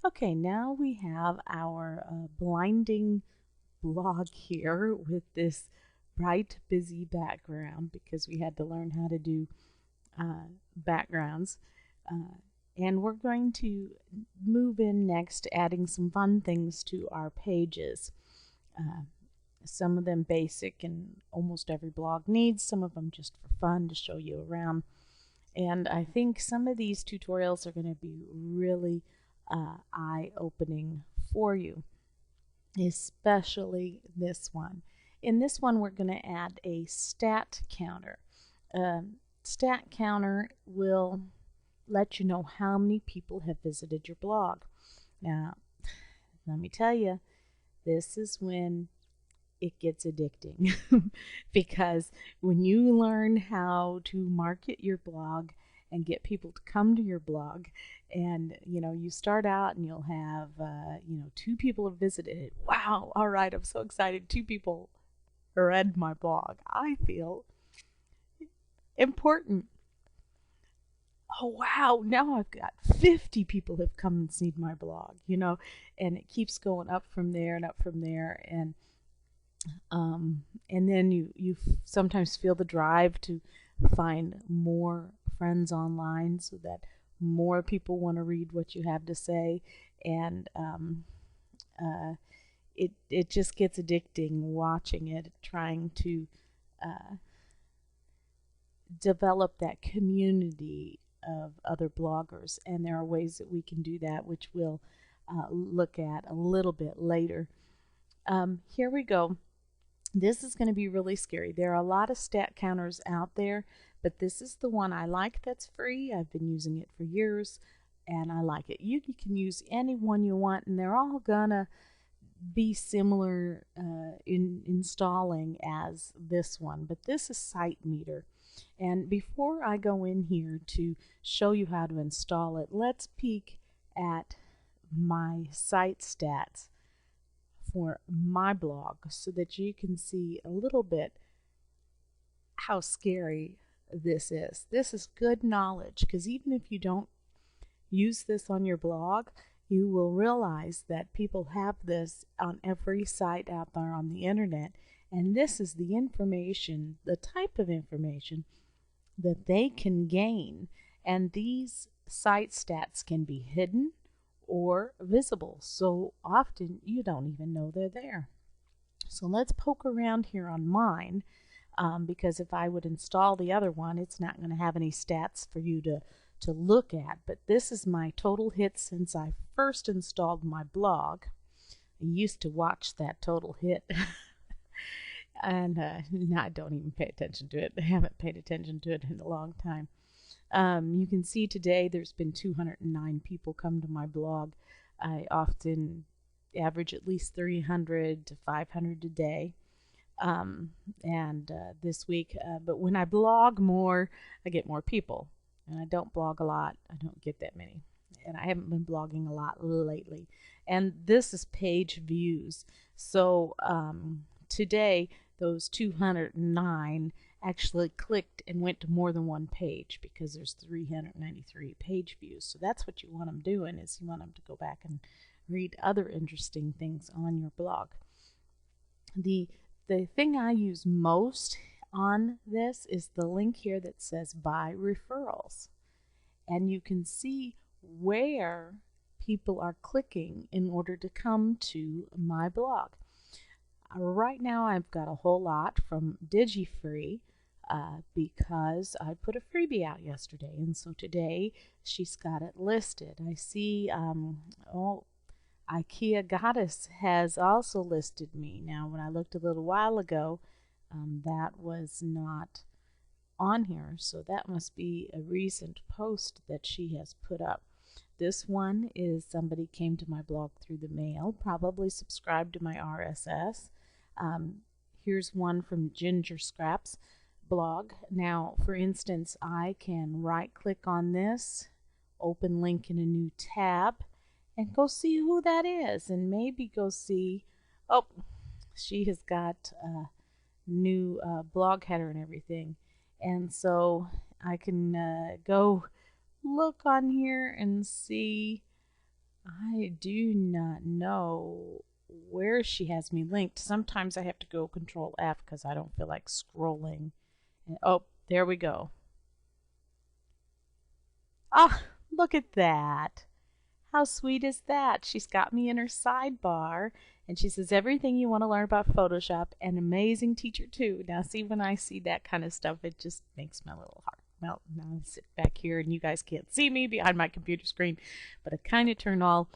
Okay, now we have our blinding blog here with this bright, busy background because we had to learn how to do backgrounds. Uh, and we're going to move in next, adding some fun things to our pages. Uh, some of them basic and almost every blog needs, some of them just for fun to show you around. And I think some of these tutorials are going to be really eye-opening for you, especially this one. In this one, we're going to add a stat counter. Stat counter will let you know how many people have visited your blog. Now, let me tell you, this is when it gets addicting because when you learn how to market your blog and get people to come to your blog, and you start out and you'll have 2 people have visited it. Wow, all right, I'm so excited, 2 people read my blog. I feel important. Oh wow, now I've got 50 people have come and seen my blog, and it keeps going up from there and up from there. And then you sometimes feel the drive to find more friends online so that more people want to read what you have to say. And it just gets addicting watching it, trying to develop that community of other bloggers. And there are ways that we can do that, which we'll look at a little bit later. Here we go. This is going to be really scary. There are a lot of stat counters out there, but this is the one I like that's free. I've been using it for years, and I like it. You can use any one you want, and they're all going to be similar in installing as this one, but this is SiteMeter. And before I go in here to show you how to install it, let's peek at my site stats for my blog so that you can see a little bit how scary this is. This is good knowledge because even if you don't use this on your blog, you will realize that people have this on every site out there on the internet, and this is the information, the type of information that they can gain. And these site stats can be hidden or visible, so often you don't even know they're there. So let's poke around here on mine, because if I would install the other one, it's not going to have any stats for you to look at. But this is my total hits since I first installed my blog. I used to watch that total hit and now I don't even pay attention to it. I haven't paid attention to it in a long time. You can see today there's been 209 people come to my blog. I often average at least 300 to 500 a day. And this week, but when I blog more, I get more people. And I don't blog a lot. I don't get that many. And I haven't been blogging a lot lately. And this is page views. So today, those 209 actually clicked and went to more than one page because there's 393 page views. So that's what you want them doing, is you want them to go back and read other interesting things on your blog. The thing I use most on this is the link here that says buy referrals. And you can see where people are clicking in order to come to my blog. Right now I've got a whole lot from DigiFree because I put a freebie out yesterday, and so today she's got it listed. I see IKEA Goddess has also listed me. Now when I looked a little while ago, that was not on here, so that must be a recent post that she has put up. This one is somebody came to my blog through the mail, probably subscribed to my RSS. Here's one from Ginger Scraps blog. Now, for instance, I can right-click on this, open link in a new tab, and go see who that is, and maybe go see, oh, she has got a new blog header and everything. And so I can go look on here and see I do not know where she has me linked. Sometimes I have to go Control F because I don't feel like scrolling. And, oh, there we go. Ah, look at that. How sweet is that? She's got me in her sidebar and she says everything you want to learn about Photoshop, an amazing teacher too. Now see, when I see that kind of stuff, it just makes my little heart melt. Now I sit back here and you guys can't see me behind my computer screen, but I kind of turn all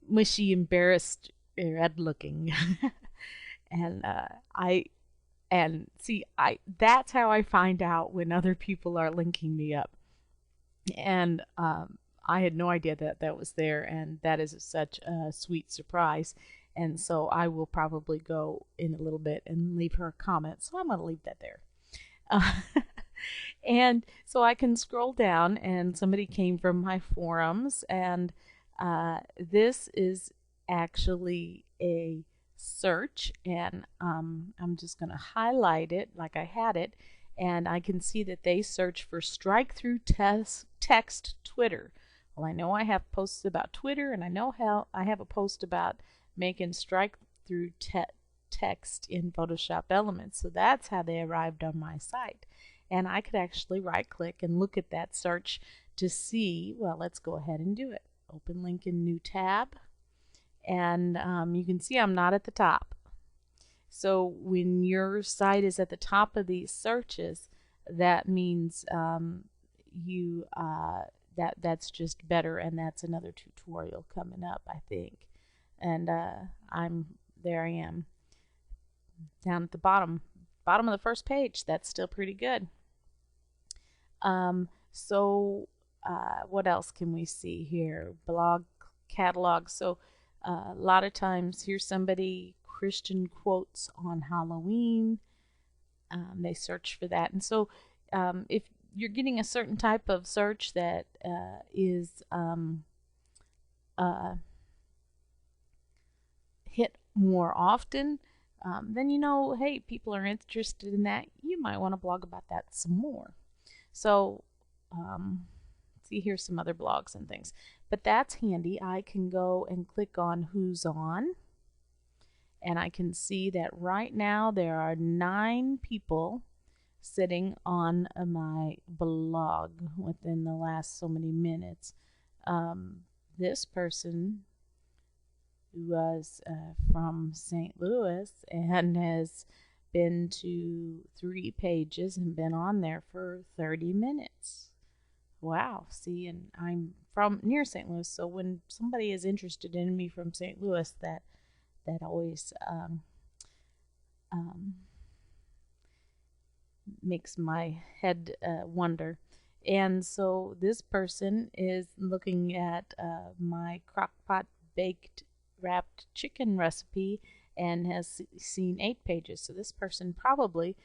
mushy, embarrassed, red looking. and I and see, I that's how I find out when other people are linking me up. And I had no idea that that was there, and that is such a sweet surprise. And so I will probably go in a little bit and leave her a comment. So I'm going to leave that there. Uh, and so I can scroll down, and somebody came from my forums, and this is actually a search, and I'm just going to highlight it like I had it, and I can see that they search for strike through text Twitter. Well, I know I have posts about Twitter, and I know how I have a post about making strike through text in Photoshop Elements. So that's how they arrived on my site. And I could actually right click and look at that search to see, well, let's go ahead and do it. Open link in new tab. And you can see I'm not at the top. So when your site is at the top of these searches, that means that's just better, and that's another tutorial coming up, I think. And there I am down at the bottom of the first page. That's still pretty good. What else can we see here? Blog catalog. So a lot of times, here's somebody, Christian quotes on Halloween. They search for that. And so if you're getting a certain type of search that is hit more often, then you know, hey, people are interested in that. You might want to blog about that some more. So see, here's some other blogs and things. But that's handy. I can go and click on who's on. And I can see that right now there are 9 people sitting on my blog within the last so many minutes. This person was from St. Louis and has been to 3 pages and been on there for 30 minutes. Wow, see, and I'm from near St. Louis, so when somebody is interested in me from St. Louis, that always makes my head wonder. And so this person is looking at my crockpot baked wrapped chicken recipe and has seen 8 pages. So this person probably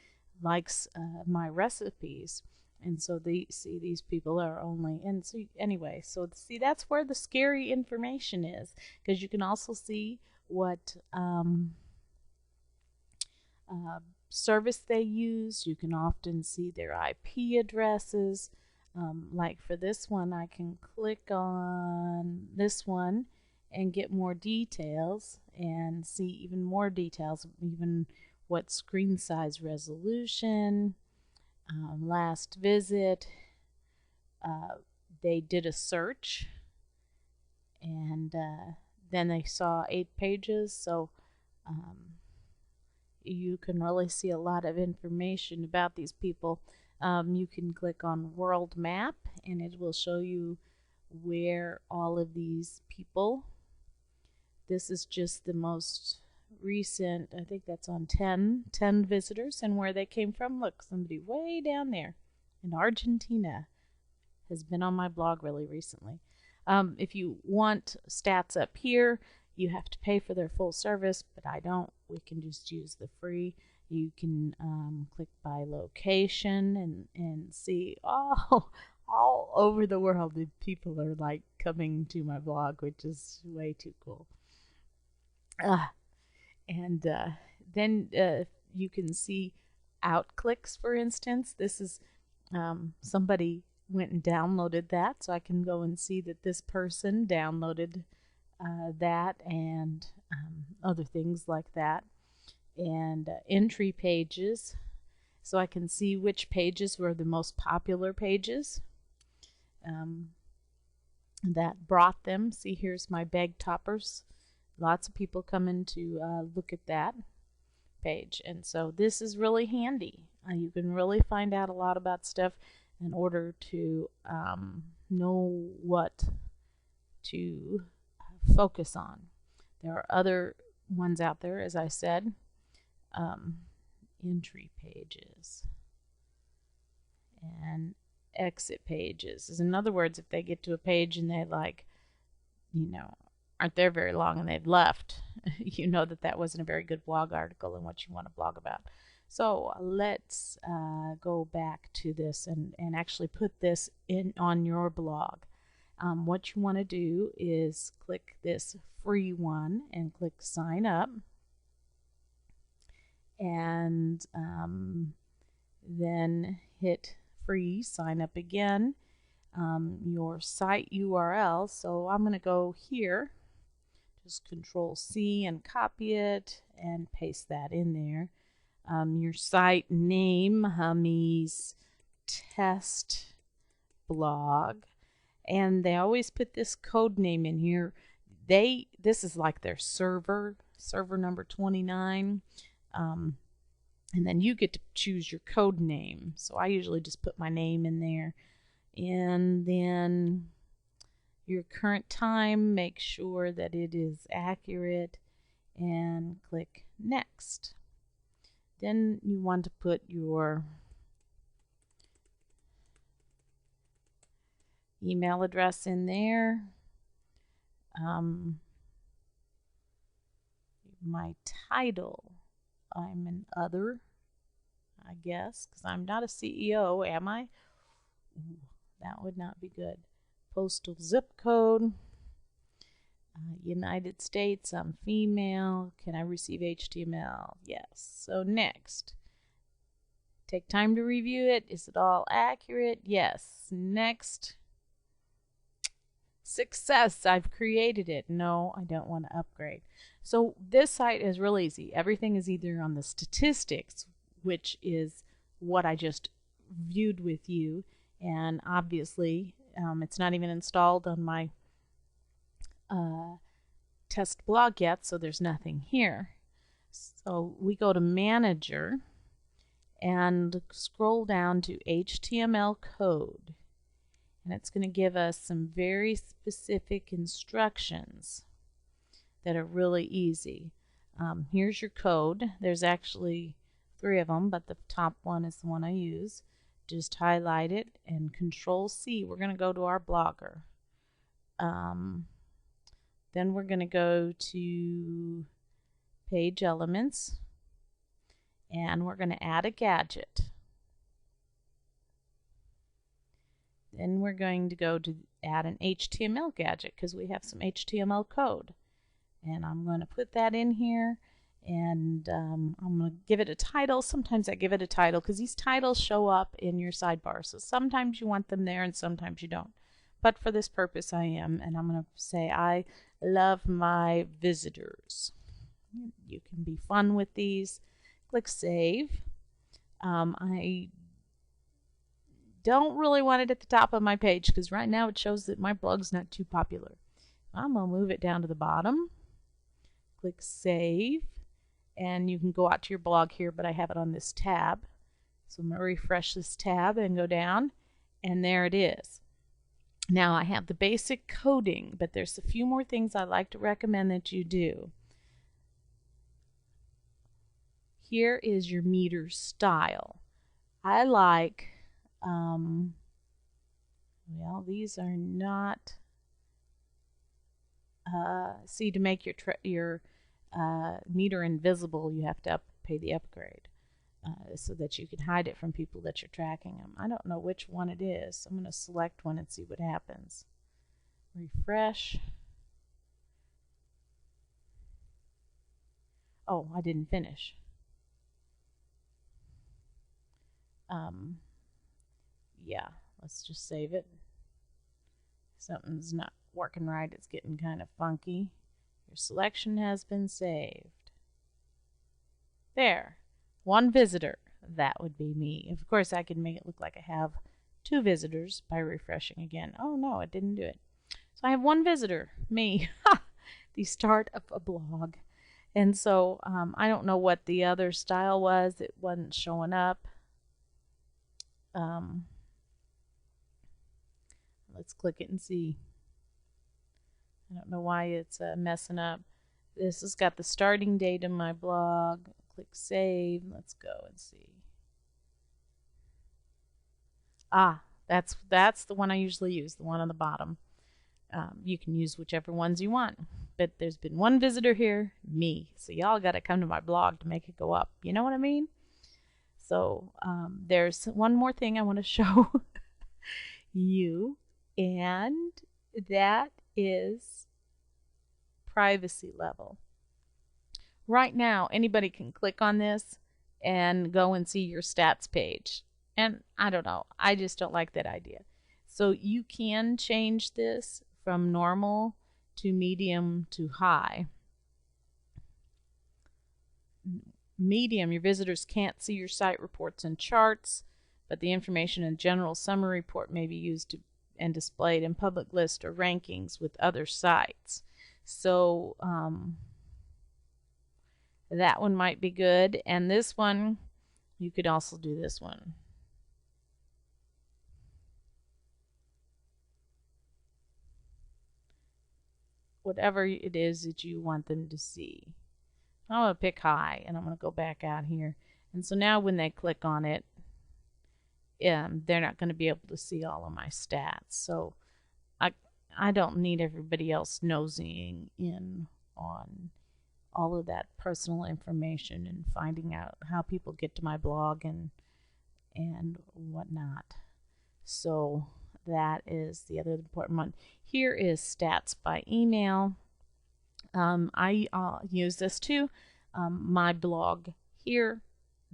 likes my recipes. And so these people are only, and so anyway, so see, that's where the scary information is, because you can also see what service they use. You can often see their IP addresses. Like for this one, I can click on this one and get more details and see even more details, even what screen size resolution, last visit. They did a search, and then they saw 8 pages, so you can really see a lot of information about these people. You can click on World Map, and it will show you where all of these people. This is just the most recent, I think that's on 10 visitors, and where they came from. Look, somebody way down there in Argentina has been on my blog really recently. If you want stats up here, you have to pay for their full service, but I don't. We can just use the free. You can click by location and see all over the world the people are like coming to my blog, which is way too cool. And then you can see out clicks, for instance. This is somebody went and downloaded that, so I can go and see that this person downloaded that and other things like that. And entry pages, so I can see which pages were the most popular pages that brought them. See, here's my bag toppers. Lots of people come in to look at that page, and so this is really handy. You can really find out a lot about stuff in order to know what to focus on. There are other ones out there, as I said. Entry pages and exit pages. In other words, if they get to a page and they aren't there very long and they've left, you know that wasn't a very good blog article and what you want to blog about. So let's go back to this and actually put this in on your blog. What you want to do is click this free one and click sign up, and then hit free, sign up again, your site URL. So I'm going to go here, just Control C and copy it and paste that in there. Your site name, Hummy's Test Blog, and they always put this code name in here. This is like their server number 29. And then you get to choose your code name. So I usually just put my name in there. And then your current time, make sure that it is accurate, and click next. Then you want to put your email address in there. My title, I'm an other, I guess, because I'm not a CEO, am I? Ooh, that would not be good. Postal zip code, United States, I'm female. Can I receive HTML? Yes. So next. Take time to review it. Is it all accurate? Yes. Next. Success, I've created it. No, I don't want to upgrade. So this site is real easy. Everything is either on the statistics, which is what I just viewed with you, and obviously it's not even installed on my test blog yet, so there's nothing here. So we go to Manager and scroll down to HTML code. And it's going to give us some very specific instructions that are really easy. Here's your code. There's actually 3 of them, but the top one is the one I use. Just highlight it and Control C. We're going to go to our blogger. Then we're going to go to Page Elements, and we're going to add a gadget. Then we're going to go to add an HTML gadget because we have some HTML code. And I'm going to put that in here, and I'm going to give it a title. Sometimes I give it a title because these titles show up in your sidebar. So sometimes you want them there and sometimes you don't. But for this purpose I am, and I'm going to say I love my visitors. You can be fun with these. Click Save. I don't really want it at the top of my page because right now it shows that my blog's not too popular. I'm going to move it down to the bottom. Click Save, and you can go out to your blog here, but I have it on this tab. So I'm going to refresh this tab and go down, and there it is. Now I have the basic coding, but there's a few more things I'd like to recommend that you do. Here is your meter style. I like well, these are not see, to make your meter invisible, you have to pay the upgrade so that you can hide it from people that you're tracking them. I don't know which one it is. I'm going to select one and see what happens. Refresh. Oh, I didn't finish. Yeah, Let's just save it. Something's not working right. It's getting kind of funky. Your selection has been saved. There. One visitor. That would be me. Of course, I can make it look like I have 2 visitors by refreshing again. Oh no, it didn't do it. So I have 1 visitor, me. The start of a blog. And so I don't know what the other style was. It wasn't showing up. Let's click it and see. I don't know why it's messing up. This has got the starting date in my blog. Click save. Let's go and see. Ah, that's the one I usually use, the one on the bottom. You can use whichever ones you want. But there's been 1 visitor here, me. So y'all got to come to my blog to make it go up. You know what I mean? So there's one more thing I want to show you, and that is privacy level. Right now, anybody can click on this and go and see your stats page. And I don't know, I just don't like that idea. So you can change this from normal to medium to high. Medium, your visitors can't see your site reports and charts, but the information in general summary report may be used and displayed in public lists or rankings with other sites. So that one might be good. And this one, you could also do this one. Whatever it is that you want them to see. I'm going to pick high, and I'm going to go back out here. And so now when they click on it, they're not going to be able to see all of my stats. So I don't need everybody else nosing in on all of that personal information and finding out how people get to my blog and whatnot. So that is the other important one. Here is stats by email. I use this too. My blog here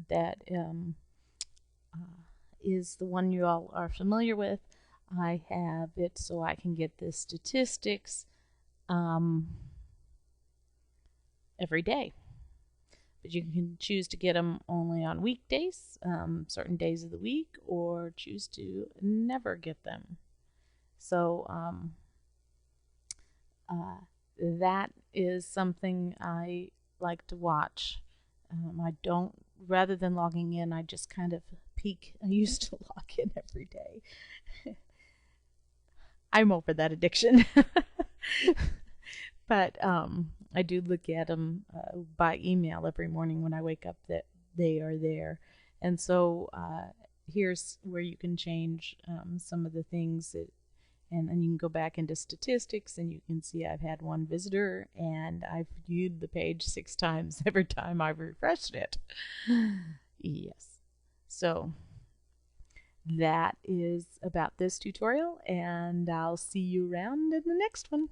that is the one you all are familiar with. I have it so I can get the statistics every day. But you can choose to get them only on weekdays, certain days of the week, or choose to never get them. So that is something I like to watch. I don't, rather than logging in, I just kind of peek. I used to log in every day. I'm over that addiction. But I do look at them by email every morning when I wake up that they are there. And so here's where you can change some of the things that, and then you can go back into statistics and you can see I've had 1 visitor and I've viewed the page 6 times every time I've refreshed it. Yes. So that is about this tutorial, and I'll see you around in the next one.